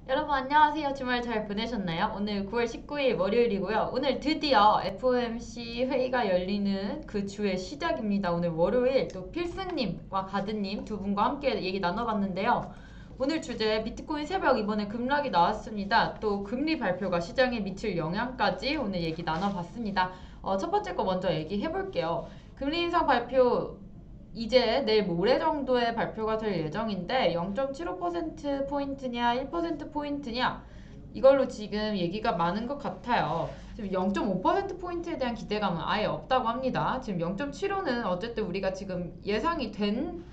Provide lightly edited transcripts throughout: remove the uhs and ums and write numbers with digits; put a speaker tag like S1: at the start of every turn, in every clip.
S1: 여러분 안녕하세요. 주말 잘 보내셨나요? 오늘 9월 19일 월요일이고요. 오늘 드디어 FOMC 회의가 열리는 그 주의 시작입니다. 오늘 월요일 또 필승님과 가드님 두 분과 함께 얘기 나눠봤는데요. 오늘 주제 비트코인 새벽 이번에 급락이 나왔습니다. 또 금리 발표가 시장에 미칠 영향까지 오늘 얘기 나눠봤습니다. 첫 번째 거 먼저 얘기해볼게요. 금리 인상 발표 이제 내일 모레 정도에 발표가 될 예정인데 0.75%포인트냐 1%포인트냐 이걸로 지금 얘기가 많은 것 같아요. 지금 0.5%포인트에 대한 기대감은 아예 없다고 합니다. 지금 0.75는 어쨌든 우리가 지금 예상이 된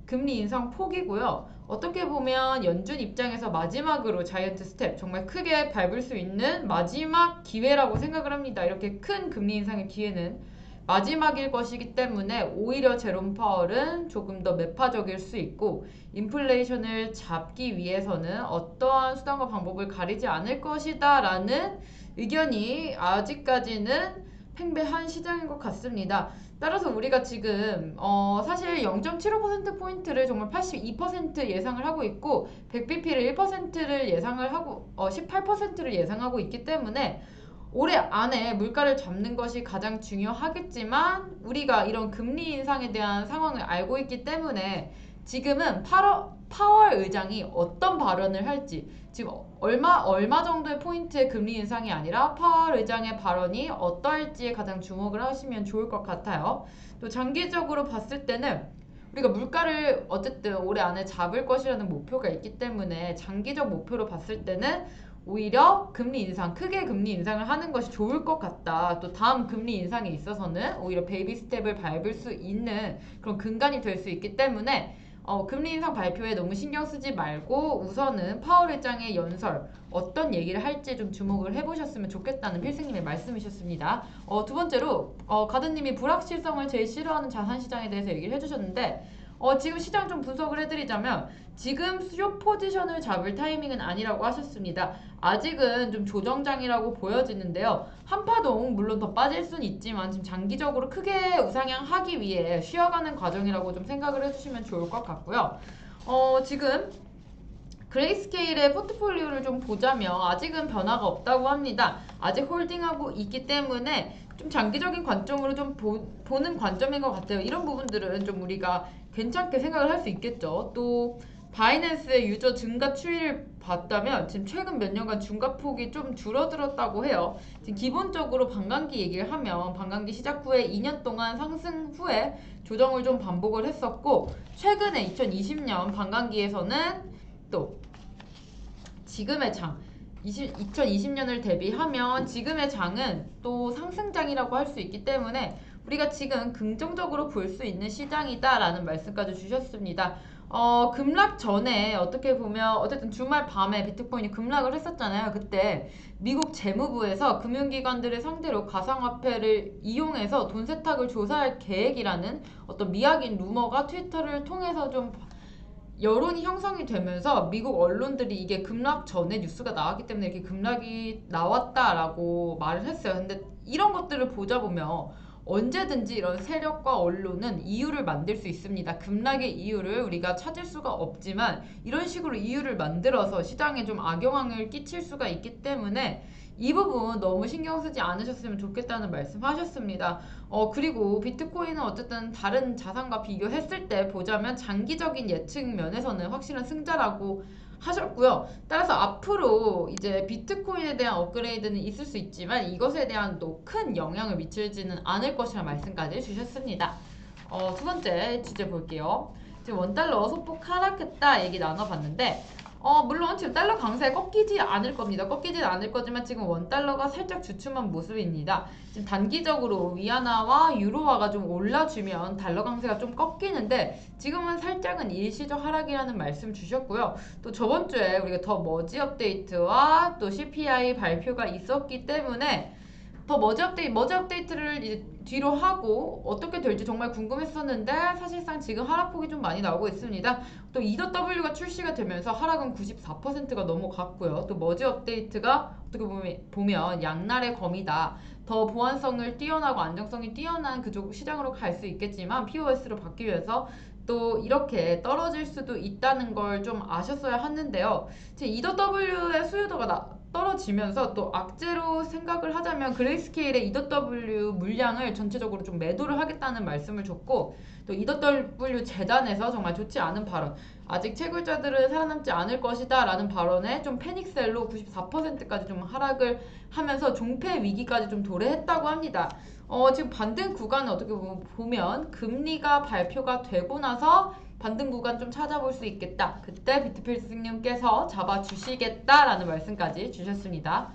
S1: 금리 인상 폭이고요. 어떻게 보면 연준 입장에서 마지막으로 자이언트 스텝 정말 크게 밟을 수 있는 마지막 기회라고 생각을 합니다. 이렇게 큰 금리 인상의 기회는 마지막일 것이기 때문에 오히려 제롬 파월은 조금 더 매파적일 수 있고 인플레이션을 잡기 위해서는 어떠한 수단과 방법을 가리지 않을 것이다 라는 의견이 아직까지는 팽배한 시장인 것 같습니다. 따라서 우리가 지금 사실 0.75%포인트를 정말 82% 예상을 하고 있고 100bp를 1%를 예상을 하고 18%를 예상하고 있기 때문에 올해 안에 물가를 잡는 것이 가장 중요하겠지만 우리가 이런 금리 인상에 대한 상황을 알고 있기 때문에 지금은 파월 의장이 어떤 발언을 할지 지금 얼마 정도의 포인트의 금리 인상이 아니라 파월 의장의 발언이 어떠할지에 가장 주목을 하시면 좋을 것 같아요. 또 장기적으로 봤을 때는 우리가 물가를 어쨌든 올해 안에 잡을 것이라는 목표가 있기 때문에 장기적 목표로 봤을 때는 오히려 금리 인상, 크게 금리 인상을 하는 것이 좋을 것 같다. 또 다음 금리 인상에 있어서는 오히려 베이비 스텝을 밟을 수 있는 그런 근간이 될 수 있기 때문에 금리 인상 발표에 너무 신경 쓰지 말고 우선은 파월 의장의 연설 어떤 얘기를 할지 좀 주목을 해보셨으면 좋겠다는 필승님의 말씀이셨습니다. 두 번째로 가드님이 불확실성을 제일 싫어하는 자산시장에 대해서 얘기를 해주셨는데 지금 시장 좀 분석을 해드리자면 지금 수요 포지션을 잡을 타이밍은 아니라고 하셨습니다. 아직은 좀 조정장이라고 보여지는데요. 한파동 물론 더 빠질 수는 있지만 지금 장기적으로 크게 우상향하기 위해 쉬어가는 과정이라고 좀 생각을 해주시면 좋을 것 같고요. 지금 그레이스케일의 포트폴리오를 좀 보자면 아직은 변화가 없다고 합니다. 아직 홀딩하고 있기 때문에 좀 장기적인 관점으로 좀 보는 관점인 것 같아요. 이런 부분들은 좀 우리가 괜찮게 생각을 할 수 있겠죠. 또 바이낸스의 유저 증가 추이를 봤다면 지금 최근 몇 년간 증가폭이 좀 줄어들었다고 해요. 지금 기본적으로 반감기 얘기를 하면 반감기 시작 후에 2년 동안 상승 후에 조정을 좀 반복을 했었고 최근에 2020년 반감기에서는 또 지금의 장 2020년을 대비하면 지금의 장은 또 상승장이라고 할 수 있기 때문에 우리가 지금 긍정적으로 볼 수 있는 시장이다라는 말씀까지 주셨습니다. 급락 전에 어떻게 보면 어쨌든 주말 밤에 비트코인이 급락을 했었잖아요. 그때 미국 재무부에서 금융기관들을 상대로 가상화폐를 이용해서 돈 세탁을 조사할 계획이라는 어떤 미확인 루머가 트위터를 통해서 좀 여론이 형성이 되면서 미국 언론들이 이게 급락 전에 뉴스가 나왔기 때문에 이렇게 급락이 나왔다라고 말을 했어요. 근데 이런 것들을 보자 보면 언제든지 이런 세력과 언론은 이유를 만들 수 있습니다. 급락의 이유를 우리가 찾을 수가 없지만 이런 식으로 이유를 만들어서 시장에 좀 악영향을 끼칠 수가 있기 때문에 이 부분 너무 신경 쓰지 않으셨으면 좋겠다는 말씀 하셨습니다. 그리고 비트코인은 어쨌든 다른 자산과 비교했을 때 보자면 장기적인 예측 면에서는 확실한 승자라고 하셨고요. 따라서 앞으로 이제 비트코인에 대한 업그레이드는 있을 수 있지만 이것에 대한 또 큰 영향을 미치지는 않을 것이라는 말씀까지 주셨습니다. 두 번째 주제 볼게요. 지금 원달러 소폭 하락했다 얘기 나눠봤는데 물론 지금 달러 강세에 꺾이지 않을 겁니다. 꺾이진 않을 거지만 지금 원달러가 살짝 주춤한 모습입니다. 지금 단기적으로 위안화와 유로화가 좀 올라주면 달러 강세가 좀 꺾이는데 지금은 살짝은 일시적 하락이라는 말씀 주셨고요. 또 저번 주에 우리가 더 머지 업데이트와 또 CPI 발표가 있었기 때문에 더 머지 업데이트를 이제 뒤로 하고 어떻게 될지 정말 궁금했었는데 사실상 지금 하락폭이 좀 많이 나오고 있습니다. 또 EW가 출시가 되면서 하락은 94%가 넘어갔고요. 또 머지 업데이트가 어떻게 보면 양날의 검이다. 더 보안성을 뛰어나고 안정성이 뛰어난 그쪽 시장으로 갈 수 있겠지만 POS로 받기 위해서 또 이렇게 떨어질 수도 있다는 걸 좀 아셨어야 하는데요. 지금 EW의 수요도가 떨어지면서 또 악재로 생각을 하자면 그레이스케일의 EW 물량을 전체적으로 좀 매도를 하겠다는 말씀을 줬고, 또 EW 재단에서 정말 좋지 않은 발언, 아직 채굴자들은 살아남지 않을 것이다 라는 발언에 좀 패닉셀로 94%까지 좀 하락을 하면서 종패 위기까지 좀 도래했다고 합니다. 지금 반등 구간은 어떻게 보면 금리가 발표가 되고 나서 반등 구간 좀 찾아볼 수 있겠다. 그때 비트필승님께서 잡아주시겠다라는 말씀까지 주셨습니다.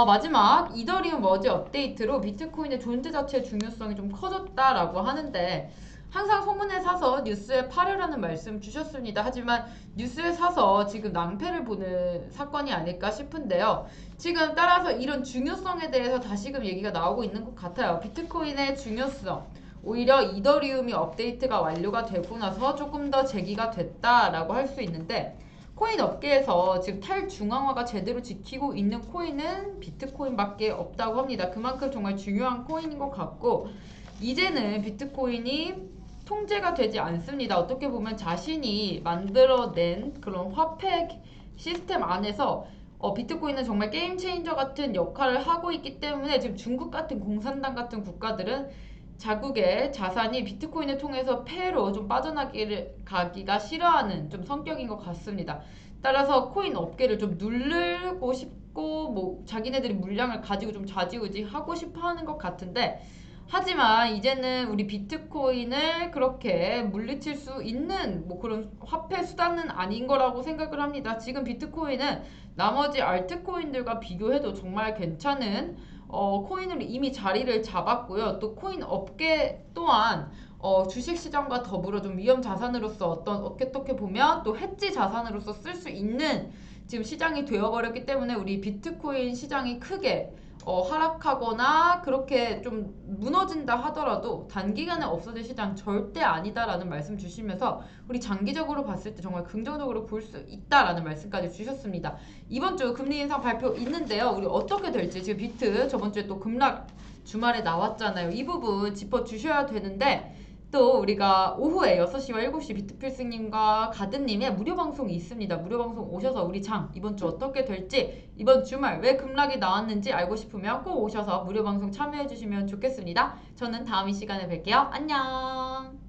S1: 마지막 이더리움 머지 업데이트로 비트코인의 존재 자체의 중요성이 좀 커졌다라고 하는데, 항상 소문에 사서 뉴스에 팔으라는 말씀 주셨습니다. 하지만 뉴스에 사서 지금 낭패를 보는 사건이 아닐까 싶은데요. 지금 따라서 이런 중요성에 대해서 다시금 얘기가 나오고 있는 것 같아요. 비트코인의 중요성, 오히려 이더리움이 업데이트가 완료가 되고 나서 조금 더 제기가 됐다라고 할 수 있는데, 코인 업계에서 지금 탈중앙화가 제대로 지키고 있는 코인은 비트코인밖에 없다고 합니다. 그만큼 정말 중요한 코인인 것 같고, 이제는 비트코인이 통제가 되지 않습니다. 어떻게 보면 자신이 만들어낸 그런 화폐 시스템 안에서 비트코인은 정말 게임 체인저 같은 역할을 하고 있기 때문에 지금 중국 같은 공산당 같은 국가들은 자국의 자산이 비트코인을 통해서 폐로 좀 가기가 싫어하는 좀 성격인 것 같습니다. 따라서 코인 업계를 좀 누르고 싶고 뭐 자기네들이 물량을 가지고 좀 좌지우지 하고 싶어 하는 것 같은데, 하지만 이제는 우리 비트코인을 그렇게 물리칠 수 있는 뭐 그런 화폐 수단은 아닌 거라고 생각을 합니다. 지금 비트코인은 나머지 알트코인들과 비교해도 정말 괜찮은 코인으로 이미 자리를 잡았고요. 또 코인 업계 또한 주식시장과 더불어 좀 위험 자산으로서 어떻게 보면 또 해지 자산으로서 쓸 수 있는 지금 시장이 되어버렸기 때문에 우리 비트코인 시장이 크게 하락하거나 그렇게 좀 무너진다 하더라도 단기간에 없어질 시장 절대 아니다라는 말씀 주시면서 우리 장기적으로 봤을 때 정말 긍정적으로 볼 수 있다라는 말씀까지 주셨습니다. 이번 주 금리 인상 발표 있는데요. 우리 어떻게 될지, 지금 비트 저번 주에 또 급락 주말에 나왔잖아요. 이 부분 짚어주셔야 되는데, 또 우리가 오후에 6시와 7시 비트필승님과 가든님의 무료 방송이 있습니다. 무료 방송 오셔서 우리 장 이번 주 어떻게 될지, 이번 주말 왜 급락이 나왔는지 알고 싶으면 꼭 오셔서 무료 방송 참여해 주시면 좋겠습니다. 저는 다음 이 시간에 뵐게요. 안녕.